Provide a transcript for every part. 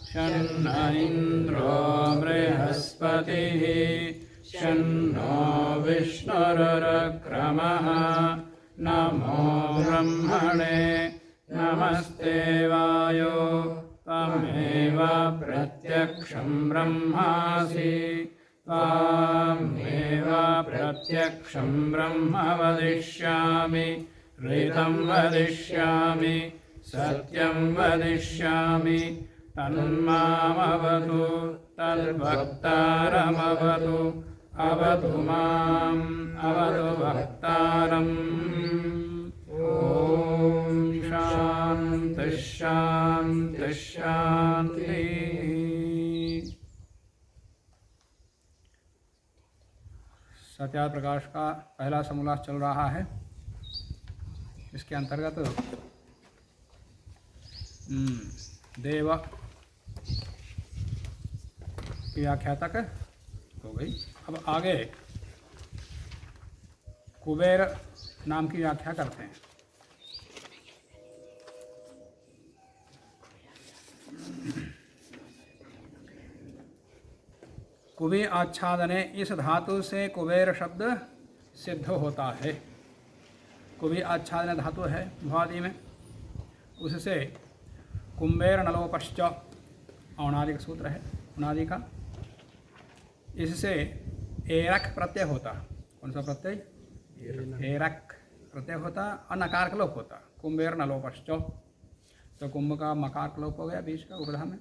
शन्न इंद्रो बृहस्पतिः शन्नो विष्णुरुक्रमः नमो ब्रह्मणे नमस्ते वायो त्वमेव प्रत्यक्षं ब्रह्मासि त्वामेव प्रत्यक्षं ब्रह्म वदिष्यामि ऋतं वदिष्यामि सत्यं वदिष्यामि तन्मामवतु तद्भक्तारमवतु अवतु माम् अवतु भक्तारम्। ॐ शान्तिः शान्तिः शान्तिः। सत्यार्थ प्रकाश का पहला समोल्लास चल रहा है। इसके अंतर्गत देव की व्याख्या तक हो गई। अब आगे कुबेर नाम की व्याख्या करते हैं। कुबे आच्छादने इस धातु से कुबेर शब्द सिद्ध होता है। कुबे आच्छादन धातु है भुआदि में, उससे कुंबेर नलोपश्च औणादि का सूत्र है उनादि का। इससे एरक प्रत्यय होता। कौन सा प्रत्यय? एरक प्रत्यय होता और नकार का लोप होता। कुंबेर नलोपश्च, तो कुंभ का मकार का लोप हो गया बीच का ऊर्ध्व में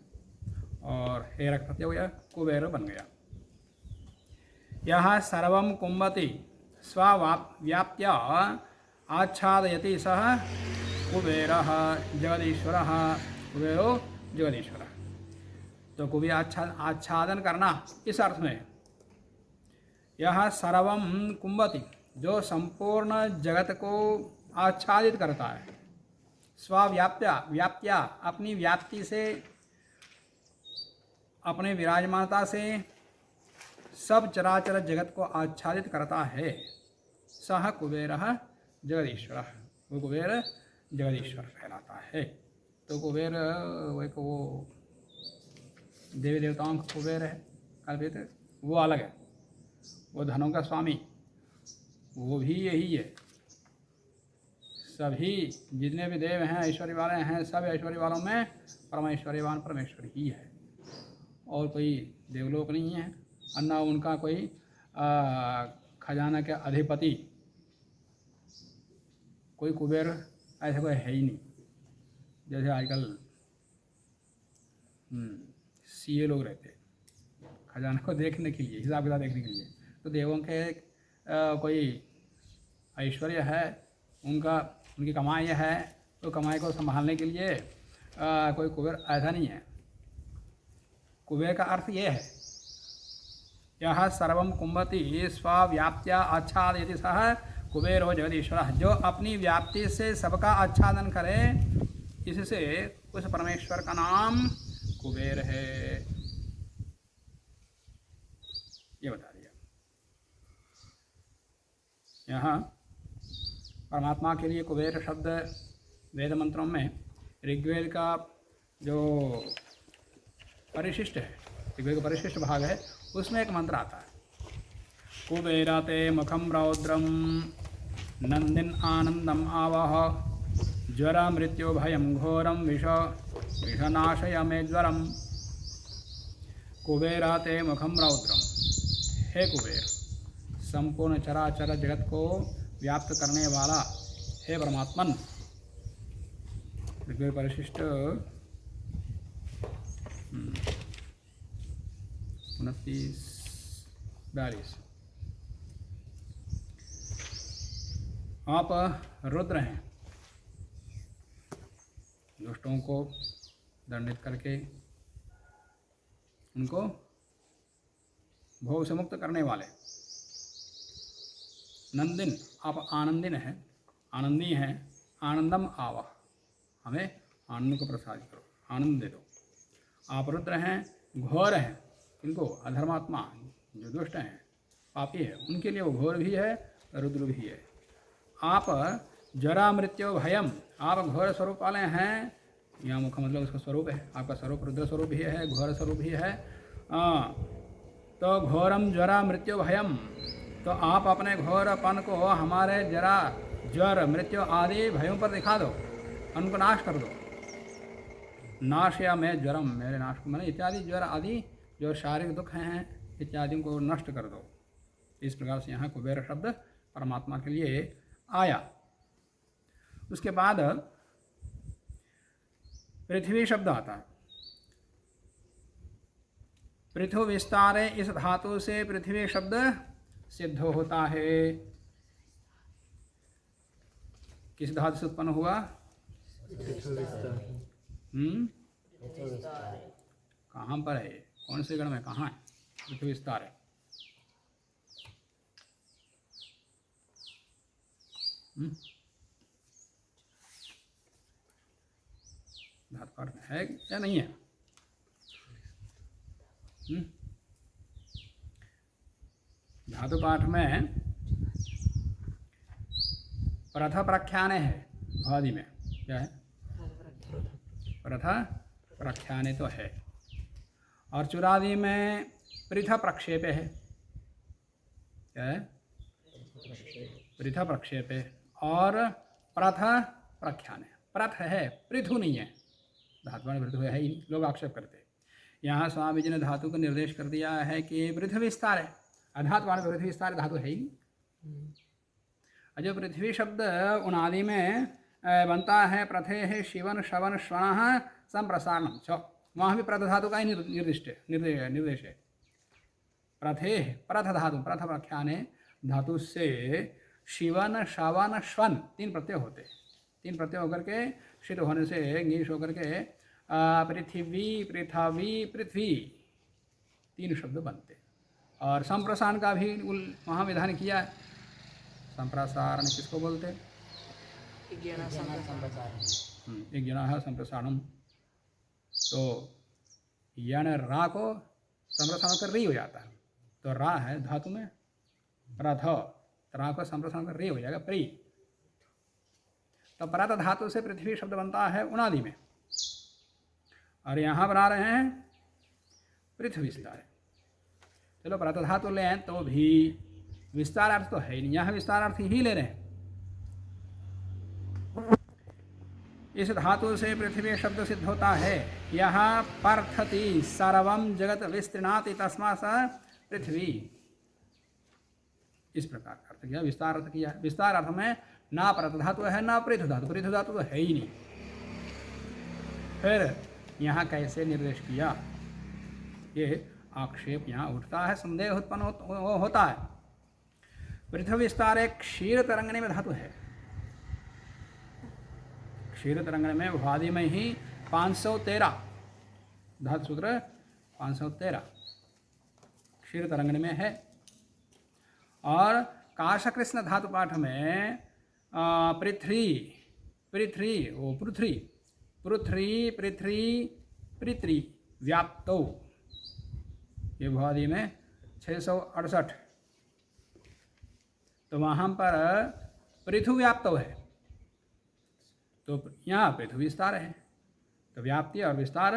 और एरक प्रत्यय हो गया, कुबेर बन गया। यह सर्वं कुंभति स्वाव्याप्त्या आच्छादयति सः कुबेरः जगदीश्वरः। कुबेरो जगदीश्वर। तो कुबेर आच्छादन करना इस अर्थ में, यह सर्वम कुंभति, जो संपूर्ण जगत को आच्छादित करता है। स्वाव्याप्त्या, व्याप्त्या अपनी व्याप्ति से, अपने विराजमानता से सब चराचर जगत को आच्छादित करता है। सह कुबेरः जगदीश्वरः, वो कुबेर जगदीश्वर कहलाता है। तो कुबेर वो देवी देवताओं का कुबेर है कल्पित, वो अलग है। वो धनों का स्वामी, वो भी यही है। सभी जितने भी देव हैं ऐश्वर्य वाले हैं, सब ऐश्वर्य वालों में परमेश्वर्यवान परमेश्वर ही है और कोई देवलोक नहीं है। अन्ना उनका कोई खजाना के अधिपति कोई कुबेर ऐसा कोई है ही नहीं। जैसे आजकल सीए लोग रहते खजाना को देखने के लिए, हिसाब किताब देखने के लिए। तो देवों के कोई ऐश्वर्य है, उनकी कमाई है, तो कमाई को संभालने के लिए कोई कुबेर ऐसा नहीं है। कुबेर का अर्थ ये है, यह सर्वम कुंभति स्वाव्याप्त्या आच्छादयति सः कुबेरो जगदीश्वरः, जो अपनी व्याप्ति से सबका आच्छादन करे, इससे उस परमेश्वर का नाम कुबेर है। ये बता दिया। यहाँ परमात्मा के लिए कुबेर शब्द वेद मंत्रों में ऋग्वेद का जो परिशिष्ट है, ऋग्वेद का परिशिष्ट भाग है, उसमें एक मंत्र आता है, कुबेराते मुखम रौद्रम नंदिन आनंदम आवह ज्वर मृत्यु भयम घोरम विषनाशय मे ज्वरम। कुबेराते मुखम रौद्रम, हे कुबेर, संपूर्ण चराचर जगत को व्याप्त करने वाला हे परमात्मन। ऋग्वेद परिशिष्ट 29-42। आप रुद्र हैं, दुष्टों को दंडित करके उनको भोग से मुक्त करने वाले। नंदिन, आप आनंदिन हैं, आनंदी हैं। आनंदम आवाह, हमें आनंद को प्रसाद करो, आनंद दे दो। आप रुद्र हैं, घोर हैं, इनको अधर्मात्मा जो दुष्ट हैं, पापी है, उनके लिए वो घोर भी है, रुद्र भी है। आप जरा मृत्यु भयम, आप घोर स्वरूप वाले हैं, यहाँ मुख मतलब उसका स्वरूप है, आपका स्वरूप रुद्र स्वरूप ही है, घोर स्वरूप ही है। तो घोरम ज्वरा मृत्यु भयम, तो आप अपने घोरपन को हमारे जरा ज्वर मृत्यु आदि भयों पर दिखा दो, उनको नाश कर दो। नाश या मैं ज्वरम, मेरे नाश को मैंने इत्यादि ज्वर आदि जो शारीरिक दुख हैं इत्यादि को नष्ट कर दो। इस प्रकार से यहाँ कुबेर शब्द परमात्मा के लिए आया। उसके बाद पृथ्वी शब्द आता है। पृथु विस्तारे, इस धातु से पृथ्वी शब्द सिद्ध होता है। किस धातु से उत्पन्न हुआ? कहाँ पर है, कौन से गण में, कहाँ है पृथु विस्तार है? धातु पाठ में है या नहीं है? धातु पाठ में प्रथ प्रख्याने है, आदि में क्या है? प्रथ प्रख्याने तो है, और चुरादि में पृथ प्रक्षेप है। क्या है? पृथ प्रक्षेप है। और प्रथ प्रख्यान है। प्रथ है, पृथु नहीं है। धातु में पृथु है ही नहीं, लोग आक्षेप करते हैं। यहाँ स्वामी जी ने धातु को निर्देश कर दिया है कि पृथ्वी विस्तार है, अधातुवान पृथ्वी विस्तार धातु है ही नहीं। जो पृथ्वी शब्द उनादि में बनता है, प्रथे है शिवन शवन श्वण संप्रसारणम छ, वहाँ भी प्रथ धातु का ही निर्देश है। प्रथे प्रथ धातु, प्रथ प्रख्याने धातु से शिवन शवन श्वन तीन प्रत्यय होते हैं। तीन प्रत्यय होकर के शीत होने से इंग्लिश होकर के पृथ्वी पृथ्वी पृथ्वी तीन शब्द बनते। और संप्रसारण का भी वहाँ विधान किया है। संप्रसारण किसको बोलते हैं? इज्ञान संप्रसारणम। तो यण रा को संप्रसारण कर री हो जाता है, तो रा है धातु में प्रथ, रा को संप्रसारण कर री हो जाएगा प्री। तो प्रथ धातु से पृथ्वी शब्द बनता है उनादि में, और यहाँ बना रहे हैं पृथ्वी विस्तार। चलो प्रथ धातु लें तो भी विस्तार अर्थ तो है ही नहीं, यहाँ विस्तार अर्थ ही ले रहे हैं। इस धातु से पृथ्वी शब्द सिद्ध होता है। यहाँ पर्थति सर्वम जगत विस्तृणाति तस्मा स पृथ्वी, इस प्रकार का अर्थ किया, विस्तार अर्थ किया। विस्तार अर्थ में ना प्रथ धातु है ना पृथु धातु, पृथु धातु तो है ही नहीं। फिर यहाँ कैसे निर्देश किया, ये आक्षेप यहाँ उठता है, संदेह उत्पन्न होता है। पृथ्वी विस्तार एक क्षीर तरंगणी में धातु है। क्षीर तरंगणी में उपाधि में ही 513 धातु सूत्र 513 क्षीर तरंगणी में है। और काशकृष्ण धातु पाठ में पृथ्वी पृथ्वी वो पृथ्वी पृथ्वी पृथ्वी पृथ्वी व्याप्तो, ये उपाधि में 668। तो वहाँ पर पृथु व्याप्तो है, तो यहाँ पृथु विस्तार है। तो व्याप्ति और विस्तार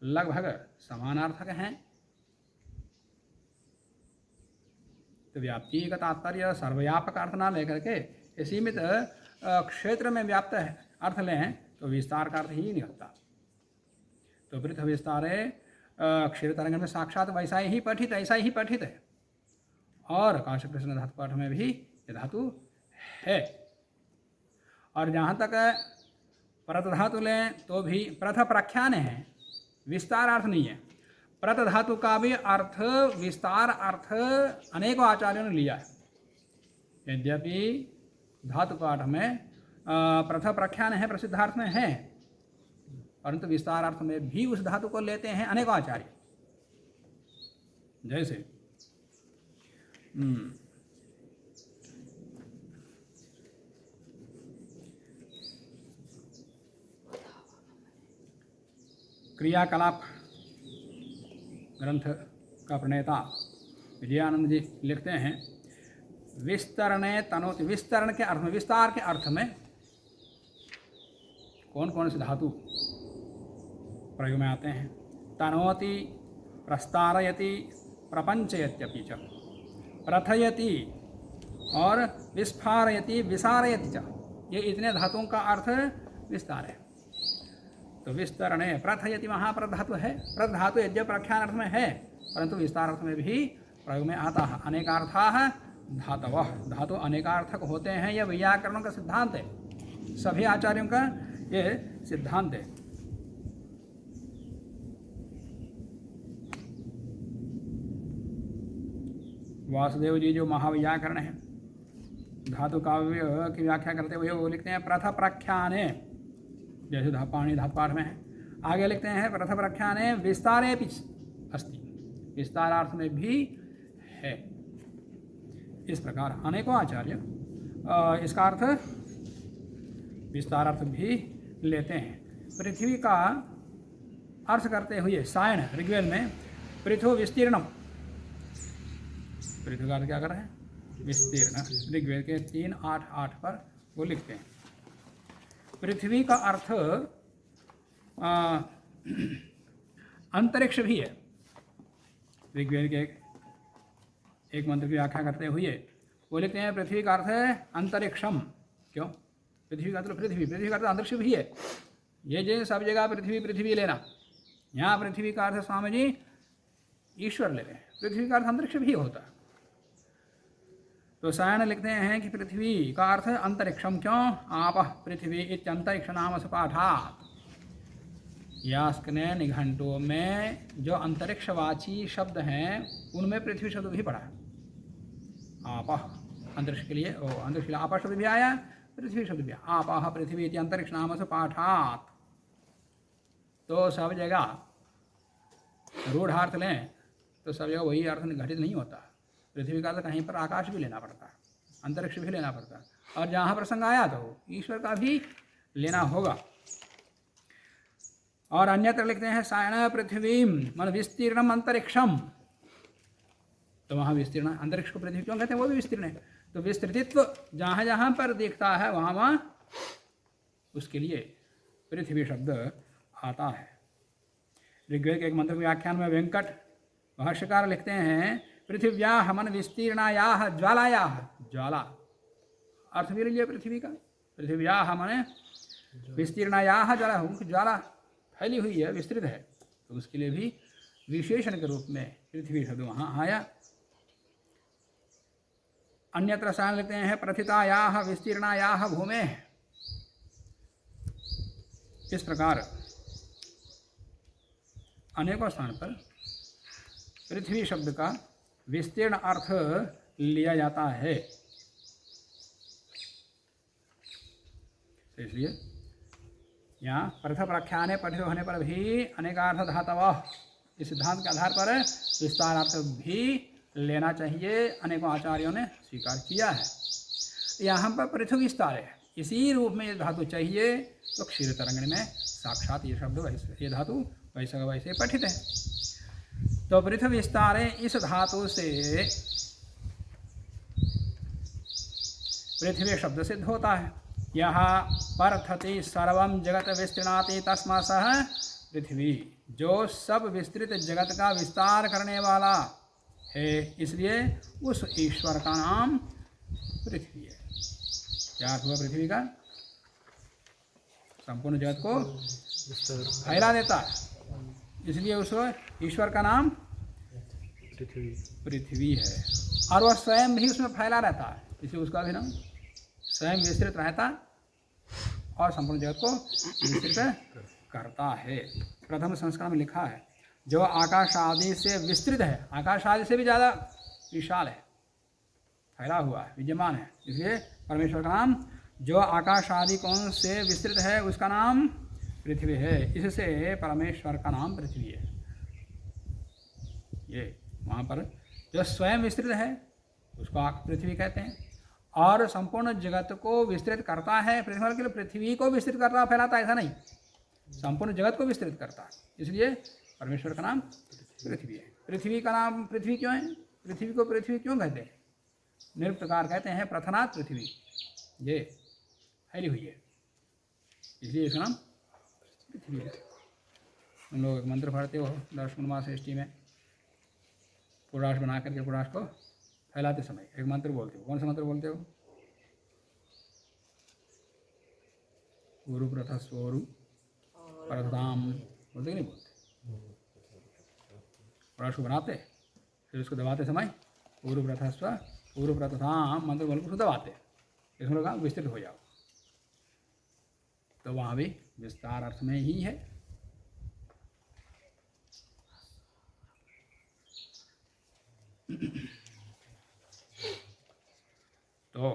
लगभग समानार्थक हैं। तो व्याप्ति का तात्पर्य सर्वव्यापक अर्थ ना लेकर के सीमित क्षेत्र में व्याप्त है अर्थ लें तो विस्तार का अर्थ ही नहीं होता। तो पृथ्वी विस्तारे क्षीर तरंग में साक्षात वैसा ही पठित, ऐसा ही पठित है। और काशकृष्ण धातु पाठ में भी ये धातु है। और जहाँ तक प्रथ धातु लें तो भी प्रथ प्रख्यान है, विस्तार अर्थ नहीं है। प्रथ धातु का भी अर्थ विस्तार अर्थ अनेकों आचार्यों ने लिया है। यद्यपि धातु पाठ में प्रथ प्रख्यान है, प्रसिद्धार्थ में है, परंतु विस्तार अर्थ में भी उस धातु को लेते हैं अनेकों आचार्य। जैसे क्रियाकलाप ग्रंथ का प्रणेता विजयानंद जी लिखते हैं, विस्तरणे तनोति, विस्तरण के अर्थ में, विस्तार के अर्थ में कौन कौन से धातु प्रयोग में आते हैं। तनोति, प्रस्तारयति, प्रपंचयत्यपि च, प्रथयति और विस्फारयति, विसारयति च, ये इतने धातुओं का अर्थ विस्तार है। तो विस्तरणे प्रथयति महाप्रथ धातु है। प्रथ धातु यद्य प्रख्यान अर्थ में है, परंतु विस्तार अर्थ में भी प्रयोग में आता है। अनेकार्थाः धातवः, धातु अनेकार्थक होते हैं। यह व्याकरणों का सिद्धांत है, सभी आचार्यों का ये सिद्धांत है। वासुदेव जी जो महाव्याकरण है, धातु काव्य की व्याख्या करते हुए वो लिखते हैं प्रथ प्रख्याने, जैसे पाणिनि धातु पाठ में है। आगे लिखते हैं प्रथ प्रख्याने विस्तारेपि अस्ति, विस्तारार्थ में भी है। इस प्रकार अनेकों आचार्य इसका अर्थ विस्तारार्थ भी लेते हैं। पृथ्वी का अर्थ करते हुए सायण ऋग्वेद में पृथु विस्तीर्णम, पृथ्वी का अर्थ क्या कर रहे हैं? विस्तीर्ण। ऋग्वेद के 3:8 पर वो लिखते हैं। पृथ्वी का अर्थ अंतरिक्ष भी है। ऋग्वेद के एक मंत्र की व्याख्या करते हुए वो लिखते हैं पृथ्वी का अर्थ है अंतरिक्षम। क्यों? पृथ्वी का अर्थ पृथ्वी, पृथ्वी का अर्थ अंतरिक्ष भी है। ये जो सब जगह पृथ्वी पृथ्वी लेना, यहाँ पृथ्वी का अर्थ स्वामी जी ईश्वर ले रहे हैं, पृथ्वी का अर्थ अंतरिक्ष भी होता है। तो सायण लिखते हैं कि पृथ्वी का अर्थ अंतरिक्षम। क्यों? आपः पृथ्वी इत्यंतरिक्ष नाम से पाठात्। यास्क ने निघंटों में जो अंतरिक्षवाची शब्द हैं उनमें पृथ्वी शब्द भी पड़ा है। आपः अंतरिक्ष के लिए, अंतरिक्ष के लिए आपः शब्द भी आया, पृथ्वी शब्द भी आया। आपः पृथ्वी इति अंतरिक्ष नाम से पाठात्। तो सब जगह रूढ़ार्थ लें तो सब जगह वही अर्थ घटित नहीं होता। पृथ्वी का अर्थ कहीं पर आकाश भी लेना पड़ता है, अंतरिक्ष भी लेना पड़ता है, और जहाँ प्रसंग आया तो ईश्वर का भी लेना होगा। और अन्यत्र लिखते हैं सायण पृथ्वी मन विस्तीर्णम अंतरिक्षम। तो वहाँ विस्तीर्ण, अंतरिक्ष को पृथ्वी क्यों कहते हैं? वो भी विस्तीर्ण है। तो विस्तृतित्व जहाँ जहाँ पर दिखता है वहाँ वहाँ उसके लिए पृथ्वी शब्द आता है। ऋग्वेद के एक मंत्र व्याख्यान में वेंकट भाष्यकार लिखते हैं पृथिव्याः मन विस्तीर्णायाः ज्वालायाः, ज्वाला अर्थ भी लीजिए पृथ्वी का। पृथिव्याः मन विस्तीर्णायाः ज्वाला, ज्वाला फैली हुई है, विस्तृत है, तो उसके लिए भी विशेषण के रूप में पृथ्वी शब्द वहाँ आया। अन्यत्र सायण लिखते हैं प्रथितायाः विस्तीर्णायाः भूमेः। इस प्रकार अनेकों स्थान पर पृथ्वी शब्द का विस्तीर्ण अर्थ लिया जाता है। तो इसलिए यहाँ प्रथ प्रख्याने पठित होने पर भी अनेकार्थ धातवः, इस सिद्धांत के आधार पर विस्तारार्थ भी लेना चाहिए, अनेकों आचार्यों ने स्वीकार किया है। यहाँ पर पृथ्वी विस्तार है, इसी रूप में ये धातु चाहिए तो क्षीर तरंगिणी में साक्षात ये शब्द वैसे, ये धातु वैसे वैसे पठित है। तो पृथ्वी विस्तारे इस धातु से पृथ्वी शब्द सिद्ध होता है। यहाँ परथति सर्वम जगत विस्तृणाति तस्मा सह पृथ्वी, जो सब विस्तृत जगत का विस्तार करने वाला है, इसलिए उस ईश्वर का नाम पृथ्वी है। क्या अर्थ हुआ पृथ्वी का? संपूर्ण जगत को फैला देता है, इसलिए उस ईश्वर का नाम पृथ्वी है। और वह स्वयं भी उसमें फैला रहता है, इसलिए उसका भी नाम स्वयं विस्तृत रहता और संपूर्ण जगत को विस्तृत करता है। प्रथम संस्करण में लिखा है जो आकाश आदि से विस्तृत है, आकाश आदि से भी ज़्यादा विशाल है, फैला हुआ है, विद्यमान है, इसलिए परमेश्वर का नाम जो आकाश आदि कौन से विस्तृत है उसका नाम पृथ्वी है। इससे परमेश्वर का नाम पृथ्वी है। ये वहाँ पर जो स्वयं विस्तृत है उसको पृथ्वी कहते हैं, और संपूर्ण जगत को विस्तृत करता है। पृथ्वी को विस्तृत करता फैलाता, ऐसा नहीं, संपूर्ण जगत को विस्तृत करता है, इसलिए परमेश्वर का नाम पृथ्वी है। पृथ्वी का नाम पृथ्वी क्यों है? पृथ्वी को पृथ्वी क्यों कहते हैं? निरुक्तकार कहते हैं प्रथनात् पृथ्वी, ये फैली हुई है, इसलिए इसका नाम पृथ्वी है। तुम लोग एक मंत्र पढ़ते हो दर्शन सृष्टि में, पुराश बना करके पुराश को फैलाते समय एक मंत्र बोलते हो। कौन सा मंत्र बोलते हो? गुरु प्रथा स्वरु परधाम बोलते कि नहीं बोलते? पुराश को बनाते फिर उसको दबाते समय गुरु प्रथा स्व गुरु प्रथाम मंत्र बोल कर उसको दबाते, इसमें लोग विस्तृत हो जाओ। तो वहाँ भी विस्तार अर्थ में ही है। तो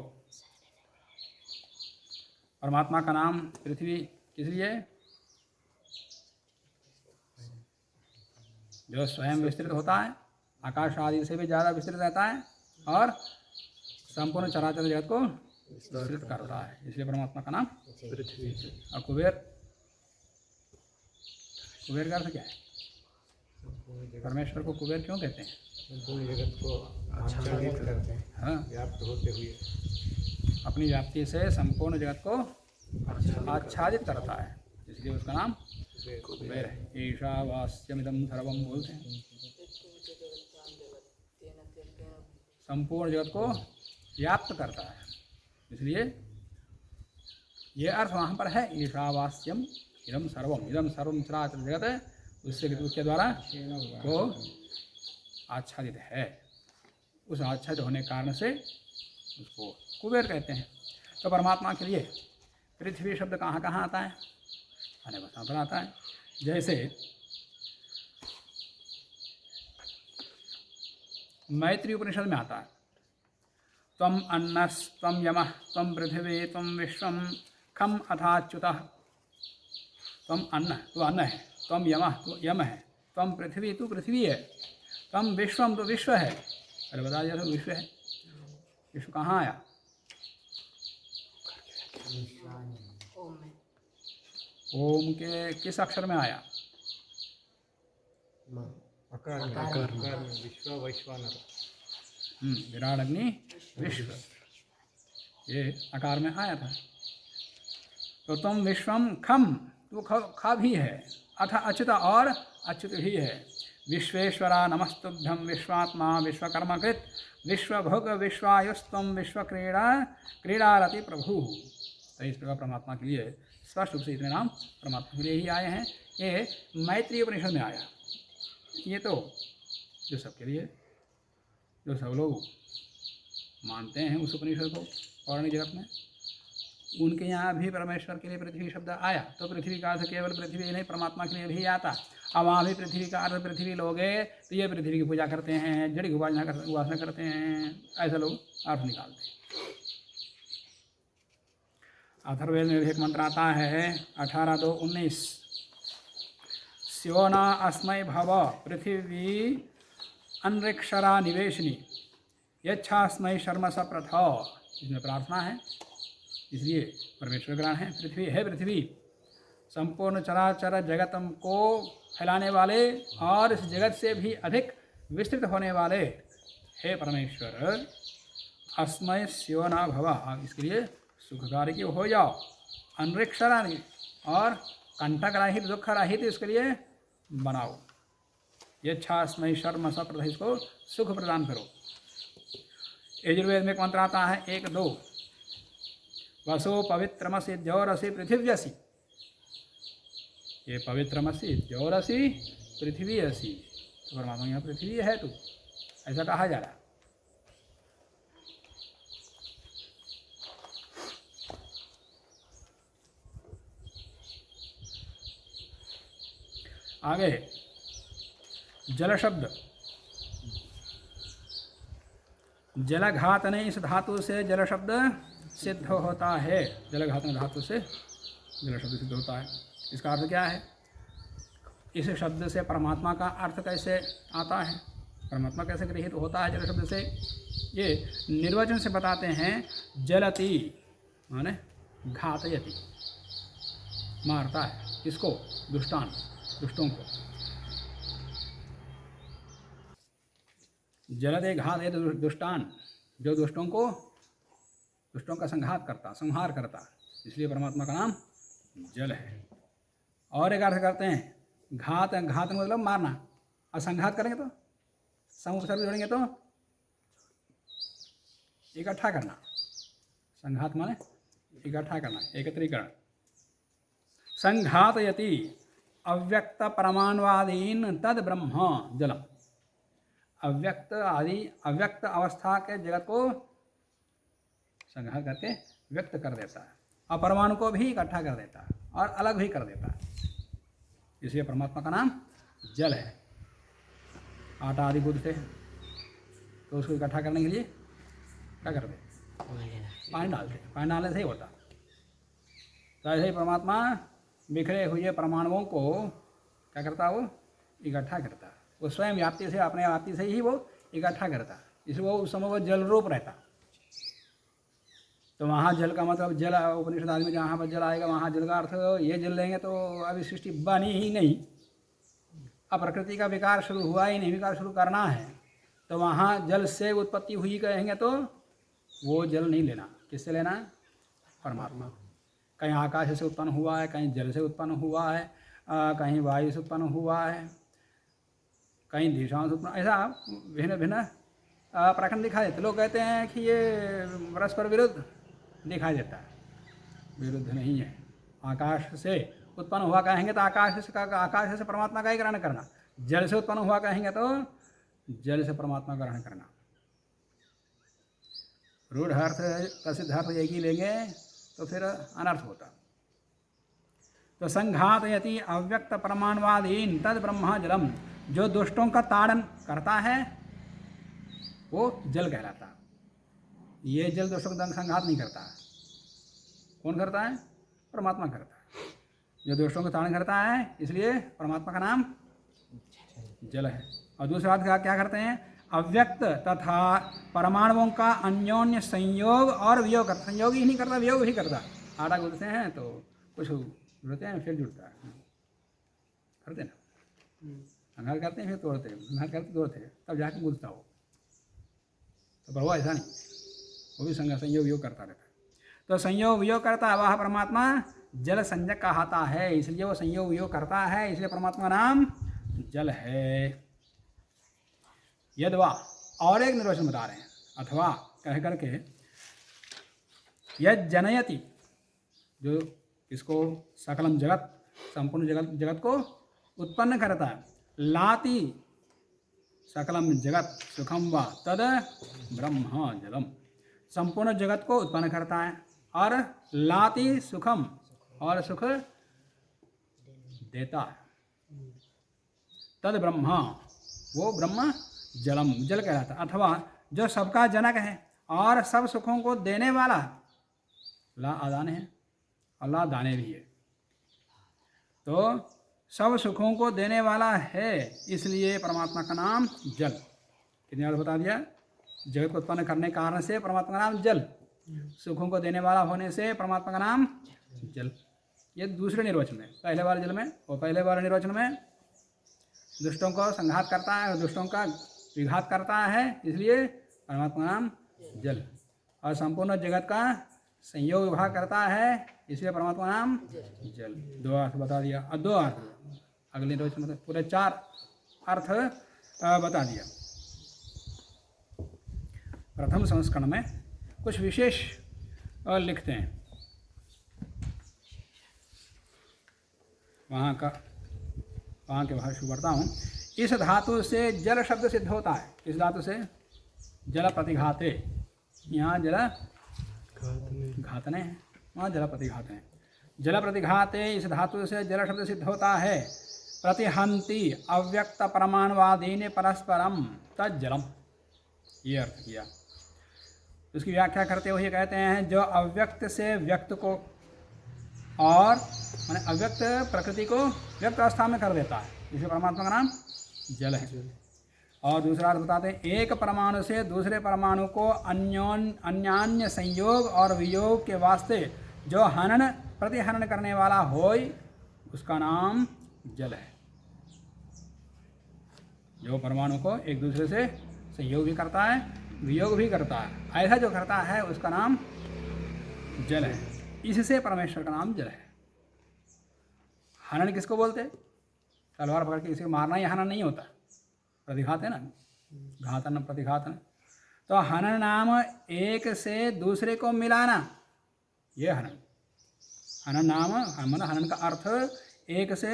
परमात्मा का नाम पृथ्वी किस लिए? जो स्वयं विस्तृत होता है, आकाश आदि से भी ज़्यादा विस्तृत रहता है और संपूर्ण चराचर जगत को विस्तृत करता है, इसलिए परमात्मा का नाम पृथ्वी। और कुबेर, कुबेर का अर्थ क्या है? परमेश्वर को कुबेर क्यों कहते हैं? संपूर्ण जगत को आच्छादित करते हैं, हाँ, व्याप्त होते हुए अपनी व्याप्ति से संपूर्ण जगत को आच्छादित करता है, इसलिए उसका नाम कुबेर है। ईशावास्यमिदं सर्वम बोलते हैं, संपूर्ण जगत को व्याप्त करता है, इसलिए ये अर्थ वहाँ पर है। ईशावास्यम इदं सर्वम चराचर जगत उसके द्वारा वो आच्छादित है, उस आच्छादित होने के कारण से उसको कुबेर कहते हैं। तो परमात्मा के लिए पृथ्वी शब्द कहाँ कहाँ आता है? अनेक स्थान पर आता है। जैसे मैत्री उपनिषद में आता है, त्वम अन्नस्त्वम यमः त्वम पृथिवी त्वम विश्वम खम अथाच्युतः। त्वम अन्न, तो अन्न है, त्वम यमः, तो यम है, त्वम पृथ्वी, तो पृथ्वी है, त्वम विश्वम, तो विश्व है। अरे बता दिया था विश्व है। विश्व कहाँ आया? ओम के किस अक्षर में आया? आकार में विश्व वैश्वानर। विराट अग्नि विश्व, ये आकार में आया था। तो तुम विश्वम खम, तो खा भी है, अथ अच्युत, और अच्युत भी है। विश्वेश्वरा नमस्तुभ्यं विश्वात्मा विश्वकर्मकृत विश्वभोग विश्वायुस्तम विश्व क्रीडारति प्रभु। तो इस प्रकार परमात्मा के लिए स्पष्ट रूप से इतने नाम परमात्मा के लिए ही आए हैं। ये मैत्री उपनिषद में आया। ये तो जो सबके लिए, जो सब लोग मानते हैं उस उपनिषद को पौराणिक जगत में, उनके यहाँ भी परमेश्वर के लिए पृथ्वी शब्द आया। तो पृथ्वी का अर्थ केवल पृथ्वी नहीं, परमात्मा के लिए भी आता। अब वहाँ भी पृथ्वी का अर्थ पृथ्वी लोगे तो ये पृथ्वी की पूजा करते हैं, जड़ की उपासना करते हैं, ऐसा लोग अर्थ निकालते हैं। अथर्ववेद में एक मंत्र आता है 18:2-19, स्योना अस्मै भव पृथिवी अनृक्षरा निवेशनी यच्छास्मै शर्म स प्रथ। इसमें प्रार्थना है, इसलिए परमेश्वर ग्रहण है। पृथ्वी है, पृथ्वी संपूर्ण चराचर जगतम को फैलाने वाले और इस जगत से भी अधिक विस्तृत होने वाले हे परमेश्वर, अस्मय स्योना भवा, इसके लिए सुखकारी की हो जाओ, अनृक्षरानि, और कंटक रहित दुख रहित इसके लिए बनाओ, यच्छास्मै शर्म स प्रथ, इसको सुख प्रदान करो। यजुर्वेद में एक मंत्र आता है 1-2, वसो पवित्रमसि द्यौरसि पृथिव्यसि। ये पवित्रमसि द्यौरसि पृथ्वी असी, तो परमात्मा यहाँ पृथ्वी है, तो ऐसा कहा जा रहा है। आगे जल शब्द, जलघातने इस धातु से जल शब्द सिद्ध होता है। जलघातन धातु से जल शब्द सिद्ध होता है। इसका अर्थ क्या है? इस शब्द से परमात्मा का अर्थ कैसे आता है, परमात्मा कैसे गृहीत होता है जल शब्द से? ये निर्वचन से बताते हैं। जलति माने घातयति, मारता है, किसको? दुष्टान, दुष्टों को। जलते घात दुष्टान, जो दुष्टों का संघात करता, संहार करता, इसलिए परमात्मा का नाम जल है। और एक अर्थ करते हैं घात, घात मतलब मारना, और संघात करेंगे तो सम उपसर्ग जोड़ेंगे तो इकट्ठा करना। संघात माने इकट्ठा करना, एकत्रीकरण। संघातयति अव्यक्त परमाणुवादीन तद ब्रह्म जलम। अव्यक्त आदि अव्यक्त अवस्था के जगत को संघात करके व्यक्त कर देता है, और परमाणु को भी इकट्ठा कर देता है और अलग भी कर देता है। इसलिए परमात्मा का नाम जल है। आटा आदि बुध थे तो उसको इकट्ठा करने के लिए क्या करते? पानी डालते। पानी डालने से ही होता। तो ऐसे ही परमात्मा बिखरे हुए परमाणुओं को क्या करता? वो इकट्ठा करता। वो स्वयं व्याप्ति से, अपने व्याप्ति से ही वो इकट्ठा करता। इसलिए वो उस समय वो जल रूप रहता। तो वहाँ जल का मतलब जल, उपनिषद आदि में जहाँ पर जल आएगा वहाँ जल का अर्थ ये जल लेंगे तो अभी सृष्टि बनी ही नहीं, अब प्रकृति का विकार शुरू हुआ ही नहीं, विकार शुरू करना है। तो वहाँ जल से उत्पत्ति हुई कहेंगे तो वो जल नहीं लेना। किससे लेना? परमात्मा। कहीं आकाश से उत्पन्न हुआ है, कहीं जल से उत्पन्न हुआ है, कहीं वायु से उत्पन्न हुआ है, कहीं दिशाओं से उत्पन्न, ऐसा भिन्न भिन्न प्रखंड दिखाई देते। लोग कहते हैं कि ये परस्पर विरुद्ध दिखाई देता है, विरुद्ध नहीं है। आकाश से उत्पन्न हुआ कहेंगे तो आकाश से परमात्मा का ही ग्रहण करना। जल से उत्पन्न हुआ कहेंगे तो जल से परमात्मा का ग्रहण करना। रूढ़ अर्थ प्रसिद्ध अर्थ एक ही लेंगे तो फिर अनर्थ होता। तो संघातयति अव्यक्त परमाणुवादीन तद ब्रह्म जलम। जो दुष्टों का ताड़न करता है वो जल कहलाता। ये जल दोषों का संघात नहीं करता। कौन करता है? परमात्मा करता है। जो दोषों का ताड़न करता है इसलिए परमात्मा का नाम जल है। और दूसरा अर्थ क्या करते हैं? अव्यक्त तथा परमाणुओं का अन्योन्य संयोग और वियोग करता। संयोग ही नहीं करता, वियोग ही करता। आटा गूंथते हैं तो कुछ जुड़ते हैं फिर जुड़ता है, करते ना। संघात करते हैं फिर तोड़ते हैं, संघात करते तोड़ते हैं, तब जाके गूंथता हो। तो पर वो ऐसा नहीं, वो भी संयोग वियोग करता रहता है। तो संयोग वियोग करता है वह परमात्मा जल संज्ञक कहलाता है। इसलिए वो संयोग वियोग करता है, इसलिए परमात्मा नाम जल है। यद्वा, और एक निर्वचन बता रहे हैं, अथवा कह करके यद जनयति, जो इसको सकलम जगत, संपूर्ण जगत को उत्पन्न करता है। लाति सकलम जगत सुखम व तद ब्रह्म जलम। संपूर्ण जगत को उत्पन्न करता है और लाति सुखम, और सुख देता है। तद ब्रह्म, वो ब्रह्म जलम, जल कहलाता। अथवा जो सबका जनक है और सब सुखों को देने वाला, ला आदाने है और ला दाने भी है, तो सब सुखों को देने वाला है, इसलिए परमात्मा का नाम जल। कितनी बार बता दिया? जगत को उत्पन्न करने के कारण से परमात्मा का नाम जल, सुखों को देने वाला होने से परमात्मा का नाम जल। ये दूसरे निर्वचन में। पहले वाले जल में और पहले वाले निर्वचन में दुष्टों को संघात करता है, दुष्टों का विघात करता है, इसलिए परमात्मा नाम जल। और संपूर्ण जगत का संयोग विभाग करता है, इसलिए परमात्मा नाम जल। दो अर्थ बता दिया। और दो अर्थ अगले निर्वचन में पूरे 4 अर्थ बता दिया। प्रथम संस्करण में कुछ विशेष लिखते हैं, वहाँ के भाष्य पढ़ता हूँ। इस धातु से जल शब्द सिद्ध होता है। इस धातु से जल प्रतिघाते, यहाँ जल घातने हैं, वहाँ जल प्रतिघाते हैं। जल प्रतिघाते इस धातु से जल शब्द सिद्ध होता है। प्रतिहंति अव्यक्त परमाणुवादीन परस्परम तज्जलम, ये अर्थ किया। उसकी व्याख्या करते हुए कहते हैं जो अव्यक्त से व्यक्त को और माने अव्यक्त प्रकृति को व्यक्त अवस्था में कर देता है, इसलिए परमात्मा का नाम जल है। और दूसरा अर्थ बताते हैं एक परमाणु से दूसरे परमाणु को अन्यान्य संयोग और वियोग के वास्ते जो हनन प्रतिहनन करने वाला होय उसका नाम जल है। जो परमाणु को एक दूसरे से संयोग भी करता है, वियोग भी करता है, ऐसा जो करता है उसका नाम जल है। इससे परमेश्वर का नाम जल है। हनन किसको बोलते? तलवार पकड़ के किसी को मारना या हनन नहीं होता, प्रतिघात है ना, घातन प्रतिघातन। तो हनन नाम एक से दूसरे को मिलाना, ये हनन। हनन नाम हनन का अर्थ एक से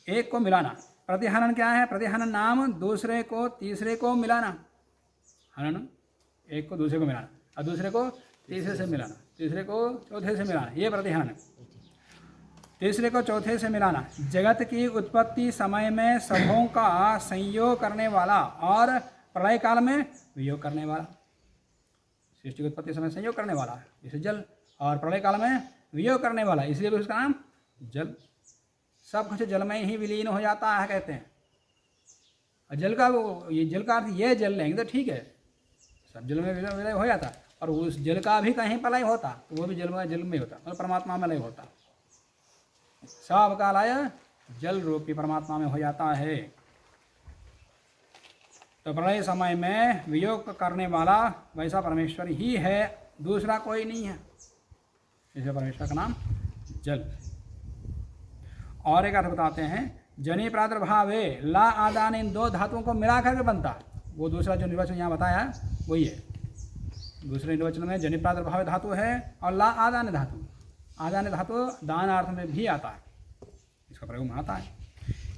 एक को मिलाना। प्रतिहनन क्या है? प्रतिहनन नाम दूसरे को तीसरे को मिलाना। हनन एक को दूसरे को मिलाना और दूसरे को तीसरे से मिलाना, तीसरे को चौथे से मिलाना, ये प्रतिहनन है। तीसरे को चौथे से मिलाना। जगत की उत्पत्ति समय में सबों का संयोग करने वाला और प्रलय काल में वियोग करने वाला। सृष्टि की उत्पत्ति समय संयोग करने वाला है, जैसे जल, और प्रलय काल में वियोग करने वाला, इसलिए भी उसका नाम जल। सब कुछ जल में ही विलीन हो जाता है कहते हैं। और जल का ये जल का अर्थ ये जल लेंगे तो ठीक है, सब जल में विलय हो जाता, और उस जल का भी कहीं प्रलय होता तो वो भी जल में होता, और परमात्मा में लय होता। सब का लय जल रूपी परमात्मा में हो जाता है। तो प्रलय समय में वियोग करने वाला वैसा परमेश्वर ही है, दूसरा कोई नहीं है, इसलिए परमेश्वर का नाम जल। और एक अर्थ बताते हैं, जनि प्रादुर्भावे ला आदान, इन दो धातुओं को मिला करके बनता। वो दूसरा जो निर्वचन यहाँ बताया वही है। दूसरे निर्वचन में जनि प्रादुर्भाव धातु है और ला आदान धातु। आदान धातु दान अर्थ में भी आता है, इसका प्रयोग में आता है।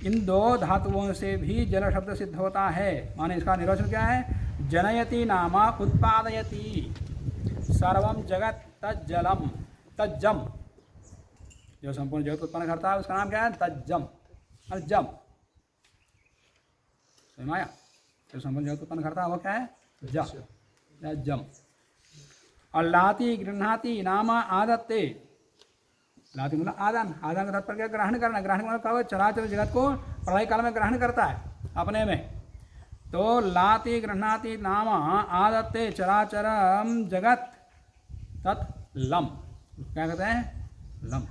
इन दो धातुओं से भी जल शब्द सिद्ध होता है। माने इसका निर्वचन क्या है? जनयति नामा उत्पादयति सर्वम जगत तज्जलम, तज्जम, जो संपूर्ण जगत उत्पन्न करता है उसका नाम क्या है? तज्जम, और जम, समझाया? जो संपूर्ण जगत उत्पन्न करता है वो क्या है? जम, जम। और लाति गृह्णाति नाम आदत्ते, लाति मतलब आदान, आदान का तात्पर्य क्या? ग्रहण करना। ग्रहण मतलब क्या? चराचर जगत को प्रलय काल में ग्रहण करता है अपने में। तो लाति गृह्णाति नाम आदत्ते चराचरम जगत तत् लम, क्या कहते हैं? लम।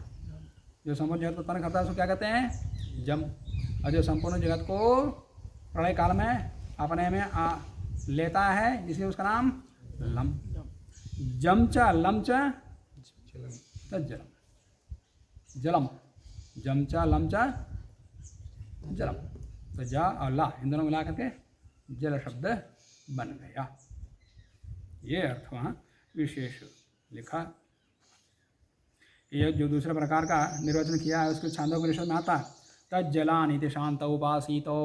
जो संपूर्ण जगत उत्पन्न करता है उसको क्या कहते हैं? जम। और जो संपूर्ण जगत को प्रलय काल में अपने में लेता है इसलिए उसका नाम लम। जम च लम च तज्जलम, जलम, जम च लम च जलम। तो जा और ला इन दोनों मिला करके जल शब्द बन गया। ये अर्थ वहाँ विशेष लिखा। ये जो दूसरे प्रकार का निर्वचन किया है उसको छांदोपनिषद में आता है, तज्जलान इति शांत उपासितो,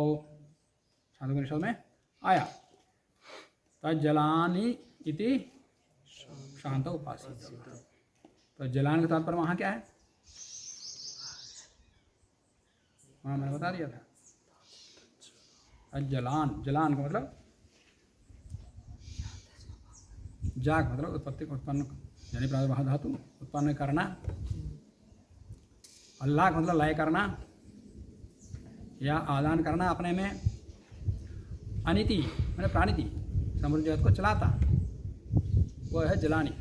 छांदोपनिषद में आया तज्जलानि इति शांत उपासितो। तो जलान का तात्पर्य वहाँ क्या है? वहाँ मैंने बता दिया था। तज्जलान, जलान का मतलब जाग, मतलब उत्पत्ति को उत्पन्न, यानी प्रादुर्भाव धातु उत्पन्न करना। अल्लाह का मतलब लय करना या आदान करना अपने में। अनिति मैंने प्राणिति, समृद्ध जगत को चलाता, वो है जलानी।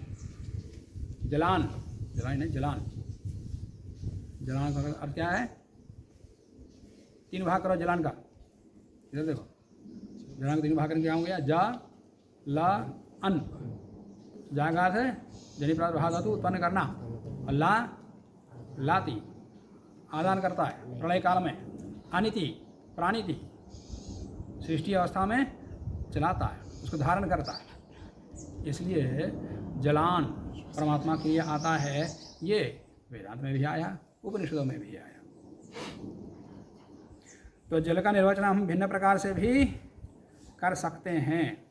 जलान, जलानी नहीं जलान। जलान का अर्थ क्या है? तीन भाग करो जलान का, इधर देखो, जलान का तीन भाग करके क्या हो गया? जा ला अन। जागा से जनि प्रादुर्भाव धातु उत्पन्न करना, और ला लाती आदान करता है प्रलय काल में। अनिति प्राणिति सृष्टि अवस्था में चलाता है, उसको धारण करता है। इसलिए जलान परमात्मा के लिए आता है। ये वेदांत में भी आया, उपनिषदों में भी आया। तो जल का निर्वचन हम भिन्न प्रकार से भी कर सकते हैं।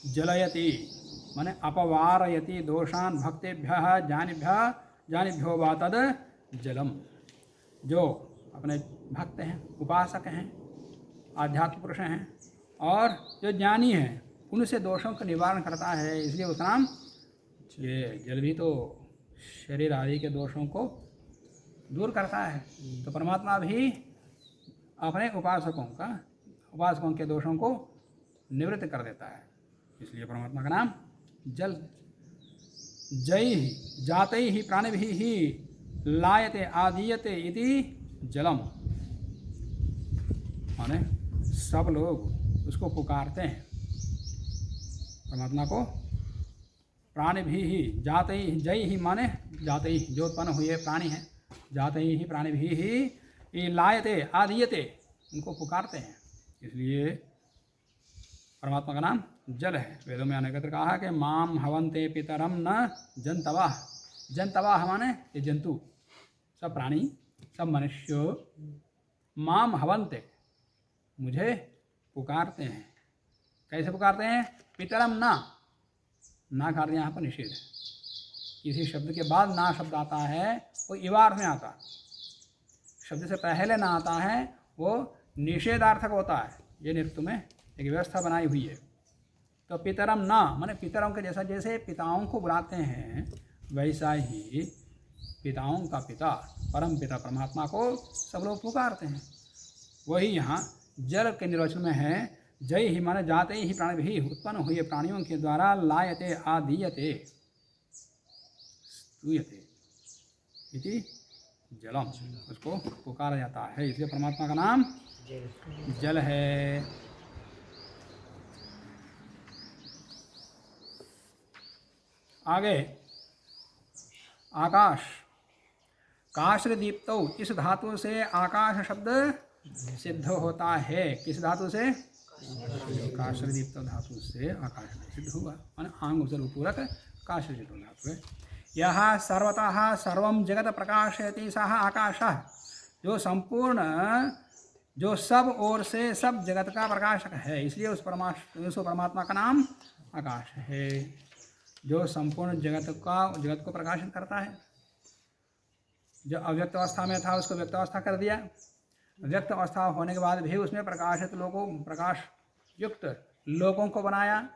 जलयति माने अपवारयति दोषान भक्तेभ्यः जानिभ्यो वा तद जलम। जो अपने भक्त हैं, उपासक हैं, आध्यात्मिक पुरुष हैं और जो ज्ञानी हैं, उनसे दोषों का निवारण करता है, इसलिए उसका नाम ये जल भी तो शरीर आदि के दोषों को दूर करता है। तो परमात्मा भी अपने उपासकों के दोषों को निवृत्त कर देता है, इसलिए परमात्मा का नाम जल। जय जाते ही प्राणिभिः ही लायते आदीयते इति जलम, माने सब लोग उसको पुकारते हैं परमात्मा को। प्राणिभिः ही जाते ही, जय ही माने जाते ही, जो उत्पन्न हुए प्राणी हैं, जाते ही प्राणिभिः ही ये लायते आदीयते, उनको पुकारते हैं, इसलिए परमात्मा का नाम जल है। वेदों में अनेकत्र कहा है कि माम हवन्ते पितरम न जंतवाह। जंतवाह माने ये जंतु, सब प्राणी, सब मनुष्य माम हवन्ते, मुझे पुकारते हैं। कैसे पुकारते हैं? पितरम ना कार्य यहाँ पर निषेध है। किसी शब्द के बाद ना शब्द आता है वो इवार में आता, शब्द से पहले ना आता है वो निषेधार्थक होता है। ये निरुक्त में एक व्यवस्था बनाई हुई है। तो पितरम ना माने पितरों के जैसा, जैसे पिताओं को बुलाते हैं वैसा ही पिताओं का पिता परम पिता परमात्मा को सब लोग पुकारते हैं। वही यहाँ जल के निर्वचन में है, जय ही माने जाते ही प्राणी भी उत्पन्न हुए प्राणियों के द्वारा लायते आदीयते स्तूयते इति जलम, उसको पुकारा जाता है, इसलिए परमात्मा का नाम जल है। आगे आकाश, काश्रदीप्तौ, इस धातु से आकाश शब्द सिद्ध होता है। किस धातु से? काश्रदीप्त धातु से आकाश सिद्ध हुआ, माने आंग उपसर्ग पूरक काश्रदीप्त धातु है। यह सर्वतः सर्वं जगत प्रकाशयति सः आकाशः, जो संपूर्ण, जो सब ओर से सब जगत का प्रकाशक है, इसलिए उस परमात्मा का नाम आकाश है, जो संपूर्ण जगत को प्रकाशित करता है। जो अव्यक्त अवस्था में था उसको व्यक्त अवस्था कर दिया, व्यक्त अवस्था होने के बाद भी उसमें प्रकाशित लोगों, प्रकाश युक्त लोगों को बनाया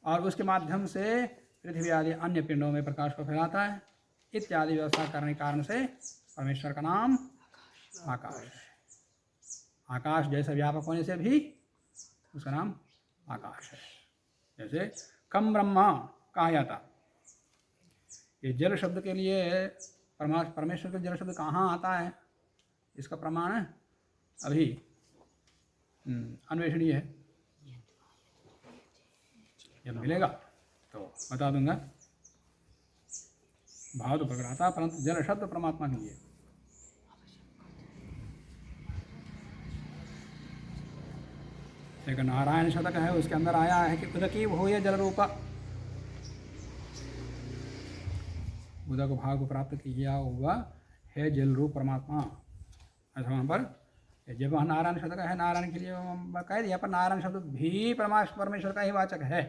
और उसके माध्यम से पृथ्वी आदि अन्य पिंडों में प्रकाश को फैलाता है। इत्यादि व्यवस्था करने के कारण से परमेश्वर का नाम आकाश है। आकाश जैसे व्यापक होने से भी उसका नाम आकाश है। जैसे कम ब्रह्मा कहा जाता, ये जल शब्द के लिए परमेश्वर का जल शब्द कहाँ आता है, इसका प्रमाण अभी अन्वेषणीय है। जब मिलेगा तो बता दूंगा। भाव तो प्रकट आता, परंतु जल शब्द परमात्मा के लिए। एक नारायण शतक है, उसके अंदर आया है कि उदकी भूय जल रूपा, उदक भाव को प्राप्त किया हुआ है जल रूप परमात्मा। ऐसा वहाँ पर जब वहाँ नारायण शब्द का है, नारायण के लिए कह दिया, पर नारायण शब्द भी परमेश्वर का ही वाचक है।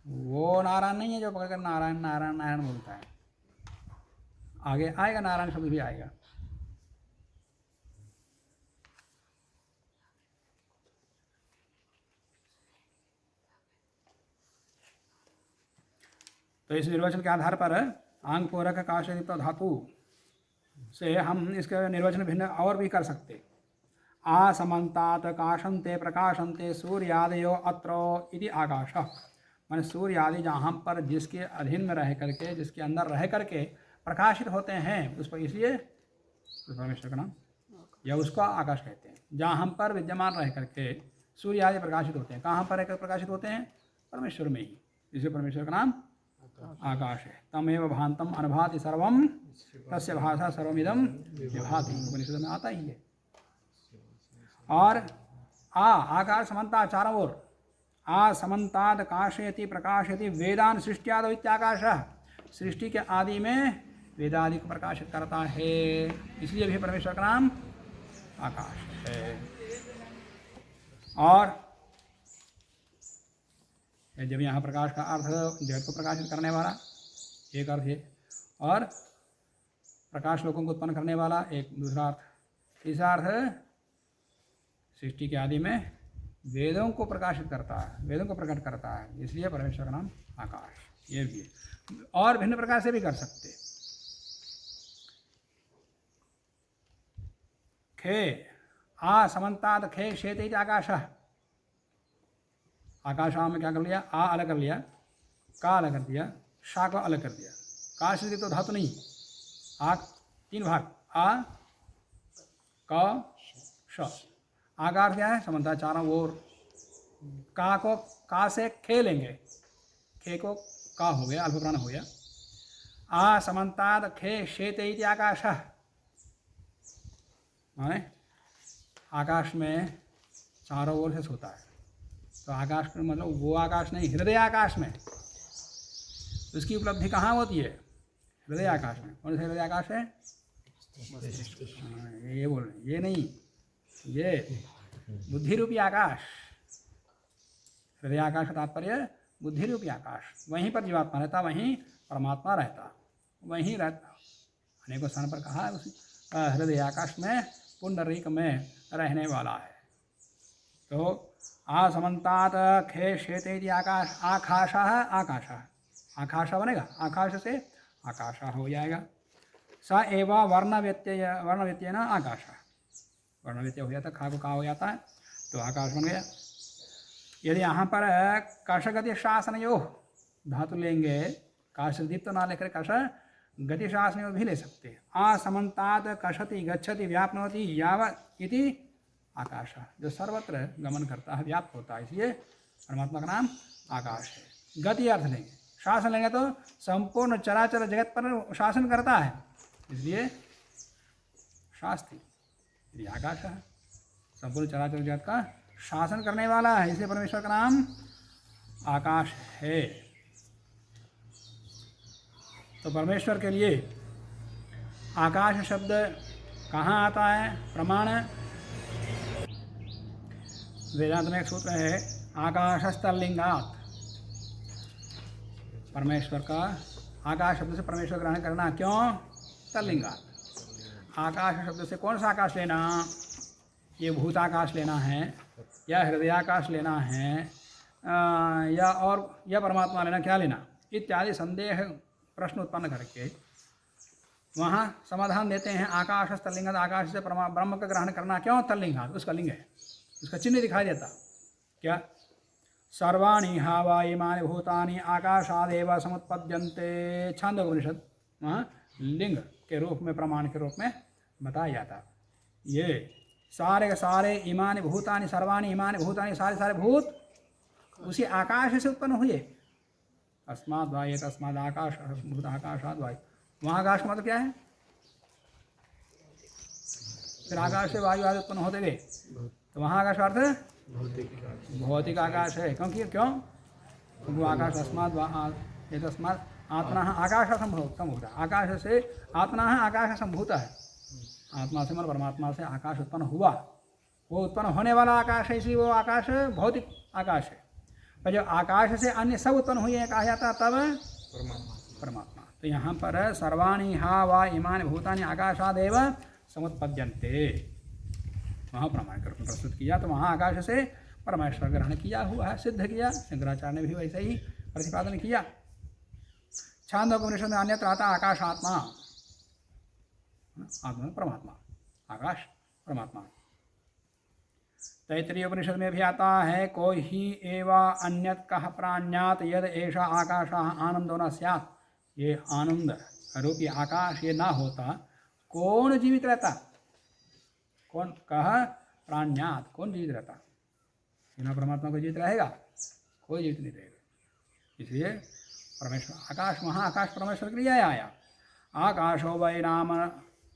वो नारायण नहीं है जो पकड़कर नारायण नारायण नारायण बोलता है। आगे आएगा नारायण शब्द भी आएगा। तो इस निर्वचन के आधार पर आंग पूरक काशदीप्त धातु से हम इसके निर्वचन भिन्न और भी कर सकते। आसमन्तात काशन्ते प्रकाशन्ते सूर्यादयो अत्रो इति आकाश, माने सूर्य आदि जहाँ पर जिसके अधीन में रह करके, जिसके अंदर रह करके प्रकाशित होते हैं, उस पर इसलिए परमेश्वर का नाम या उसको आकाश कहते हैं। जहाँ पर विद्यमान रह करके सूर्य आदि प्रकाशित होते हैं, कहाँ पर रहकर प्रकाशित होते हैं? परमेश्वर में ही, इसलिए परमेश्वर का नाम आकाश है। तमेव भान्तम अनभाति सर्वम तस्य भाषा सर्वमिदम विभाति, उपनिषद में आता ही है। और आकाश समन्ता चारों ओर, आ समन्ताद काशयति प्रकाशयति वेदान सृष्टियादो इत्याकाशः, सृष्टि के आदि में वेदादि को प्रकाशित करता है, इसलिए भी परमेश्वर का नाम आकाश है। और जब यहाँ प्रकाश का अर्थ जगत को प्रकाशित करने वाला एक अर्थ है, और प्रकाश लोगों को उत्पन्न करने वाला एक दूसरा अर्थ। तीसरा अर्थ सृष्टि के आदि में वेदों को प्रकाशित करता है, वेदों को प्रकट करता है, इसलिए परमेश्वर का नाम आकाश। ये भी है, और भिन्न प्रकार से भी कर सकते। खे आ समन्ताद खे शेत इति आकाशः, आकाश में क्या कर लिया? आ अलग कर लिया, का अलग कर दिया, शा को अलग कर दिया। का से तो धातु नहीं, आ तीन भाग, आ क श। आकार क्या है? समन्ता चारों ओर। का को का से खे लेंगे, खे को का हो गया, अल्प प्राण हो गया। आ समन्ताद खे शेत इति आकाशः, माने आकाश में चारों ओर से सोता है, तो आकाश का मतलब वो आकाश नहीं, हृदय आकाश में। उसकी उपलब्धि कहाँ होती है? हृदय आकाश में। कौन सा हृदय आकाश है? ये बोल रहे, ये नहीं, ये बुद्धि रूपी आकाश। हृदय आकाश का तात्पर्य बुद्धि रूपी आकाश। वहीं पर जीवात्मा रहता, वहीं परमात्मा रहता, वहीं रहता। अनेकों स्थान पर कहा है उस हृदय आकाश में, पुंडरीक में रहने वाला है। तो आसमंतात खे शेते यदि आकाश, आकाश आकाश बनेगा, आकाश से आकाश हो जाएगा। स एवं वर्ण व्यत्यय न आकाश, वर्ण व्यत्यय हो जाता, खा को कहा हो जाता है तो आकाश बन गया। यदि यहाँ पर कश गति शासन यो धातु लेंगे, काश दीप्त ना लेकर कश गति शासन भी ले सकते। असमंतात कशति गच्छति व्याप्नोति यावत् इति आकाश, जो सर्वत्र गमन करता है, व्याप्त होता है, इसलिए परमात्मा का नाम आकाश है। गति अर्थ लेंगे, शासन लेंगे तो संपूर्ण चराचर जगत पर शासन करता है, इसलिए शास्त्री, यदि आकाश है संपूर्ण चराचर जगत का शासन करने वाला है, इसलिए परमेश्वर का नाम आकाश है। तो परमेश्वर के लिए आकाश शब्द कहाँ आता है? प्रमाण वेदांत में एक सूत्र है, आकाशस्तलिंगात। परमेश्वर का आकाश शब्द से परमेश्वर ग्रहण करना, क्यों? तल्लिंगात। आकाश शब्द से कौन सा आकाश लेना? ये भूताकाश लेना है, या हृदयाकाश लेना है, या परमात्मा लेना, क्या लेना इत्यादि संदेह प्रश्न उत्पन्न करके वहाँ समाधान देते हैं। आकाश तल्लिंगात, आकाश से ब्रह्म का ग्रहण करना, क्यों? तल्लिंगात, उसका लिंग है, उसका चिन्ह दिखाई देता। क्या? सर्वाणि हावा इमानि भूतानि आकाशादेव समुत्पद्यन्ते, छांदोपनिषद वहाँ लिंग के रूप में, प्रमाण के रूप में बताया जाता। ये सारे के सारे इमानि भूतानि, सर्वाणि इमानि भूतानि, सारे सारे भूत उसी आकाश से उत्पन्न हुए। अस्माद् वायु तस्माद् आकाश भूत आकाशाद् वायु, वहाँ आकाश का मतलब क्या है? फिर आकाश से वायु आदि उत्पन्न होते गए, तो वहाँ आकाश का अर्थ भौतिक आकाश है। क्यों? वो आकाश तस्मात् आत्मा आकाश संभूता, आकाश से आत्मा आकाश संभूता है। आत्मा से मन परमात्मा से आकाश उत्पन्न हुआ, वो उत्पन्न होने वाला आकाश है, इसलिए वो आकाश भौतिक आकाश है। और जब आकाश से अन्य सब उत्पन्न हुए हैं कहा जाता, तब परमात्मा। तो यहाँ पर सर्वाणि हा वा इमानि भूतानि आकाशादेव समुत्पद्यन्ते, वहाँ प्रमाण कर प्रस्तुत किया। तो वहाँ आकाश से परमेश्वर ग्रहण किया हुआ है, सिद्ध किया। शंकराचार्य ने भी वैसे ही प्रतिपादन किया। छांदोपनिषद में अन्यत्र आता आकाश आत्मा, आत्मा परमात्मा, आकाश परमात्मा। तैत्तिरीय उपनिषद में भी आता है, को ही एवा अन्यत कह प्राण्यात यद ऐसा आकाश आनंदो न स्यात्। ये आनंद रूपी आकाश ये ना होता, कौन जीवित रहता? कौन कह प्राण्यात, कौन जीवित रहता? बिना परमात्मा को जीवित रहेगा? कोई जीवित नहीं रहेगा। इसलिए परमेश्वर आकाश, महाआकाश परमेश्वर के लिए आया। आकाशो वै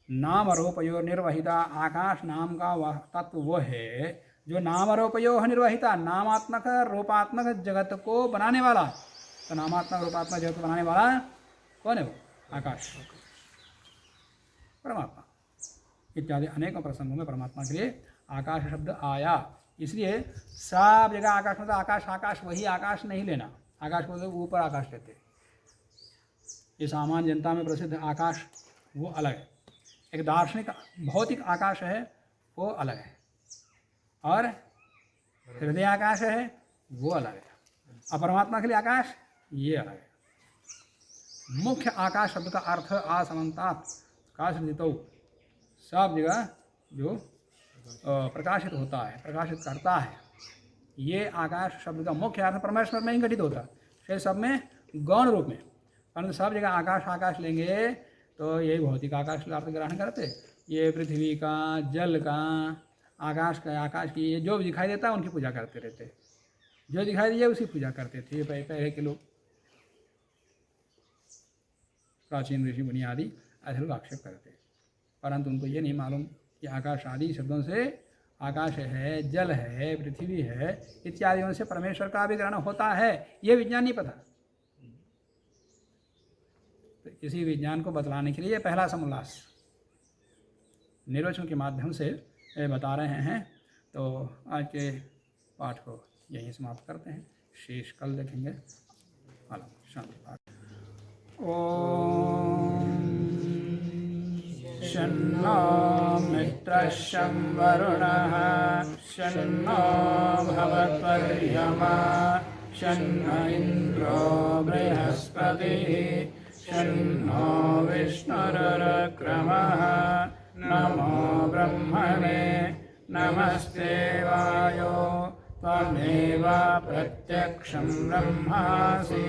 नाम रूपयो निर्वहिता, आकाश नाम का वह तत्व वो है जो नाम रूपयो निर्वहिता, नामात्मक रूपात्मक जगत को बनाने वाला। तो नामात्मक रूपात्मक जगत को बनाने वाला कौन है? वो आकाश, परमात्मा। इत्यादि अनेकों प्रसंगों में परमात्मा के लिए आकाश शब्द आया। इसलिए सब जगह आकाश मतलब आकाश, आकाश वही आकाश नहीं लेना। आकाश को तो ऊपर आकाश कहते हैं। ये सामान्य जनता में प्रसिद्ध आकाश वो अलग है, एक दार्शनिक भौतिक आकाश है वो अलग है, और हृदय आकाश है वो अलग है, और परमात्मा के लिए आकाश ये अलग है। मुख्य आकाश शब्द का अर्थ आसमंतात काशदितौ, सब जगह जो प्रकाशित होता है, प्रकाशित करता है, ये आकाश शब्द का मुख्य अर्थ परमेश्वर में ही घटित होता है। शेष सब में गौण रूप में, परंतु सब जगह आकाश आकाश लेंगे तो यही भौतिक आकाश का अर्थ ग्रहण करते। ये पृथ्वी का, जल का, आकाश का, आकाश की, ये जो भी दिखाई देता है उनकी पूजा करते रहते। जो दिखाई दिया उसकी पूजा करते थे पहले के लोग, प्राचीन ऋषि मुनि आदि ऐसे लोग आक्षेप करते। परंतु उनको ये नहीं मालूम ये आकाश आदि शब्दों से आकाश है, जल है, पृथ्वी है इत्यादियों से परमेश्वर का भी ग्रहण होता है, ये विज्ञान नहीं पता। तो इसी विज्ञान को बतलाने के लिए पहला समोल्लास निर्वचन के माध्यम से बता रहे हैं। तो आज के पाठ को यहीं समाप्त करते हैं, शेष कल देखेंगे। शांति पाठ। ओम शन्नो मित्रः शं वरुणः शन्नो भवत्वर्यमा शन्नो इन्द्रो बृहस्पतिः शन्नो विष्णुरुक्रमः नमो ब्रह्मणे नमस्ते वायो त्वमेव प्रत्यक्षं ब्रह्मासि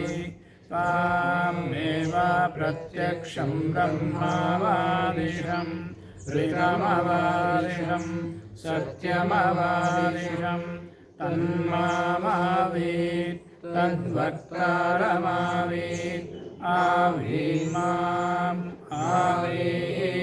त्वामेव प्रत्यक्षं ब्रह्मावादिशं ऋतमवादिशं सत्यमवादिशं तन्मामावीत् तद्वक्तारमावीत् आवीमाम् आवीद्वक्तारम्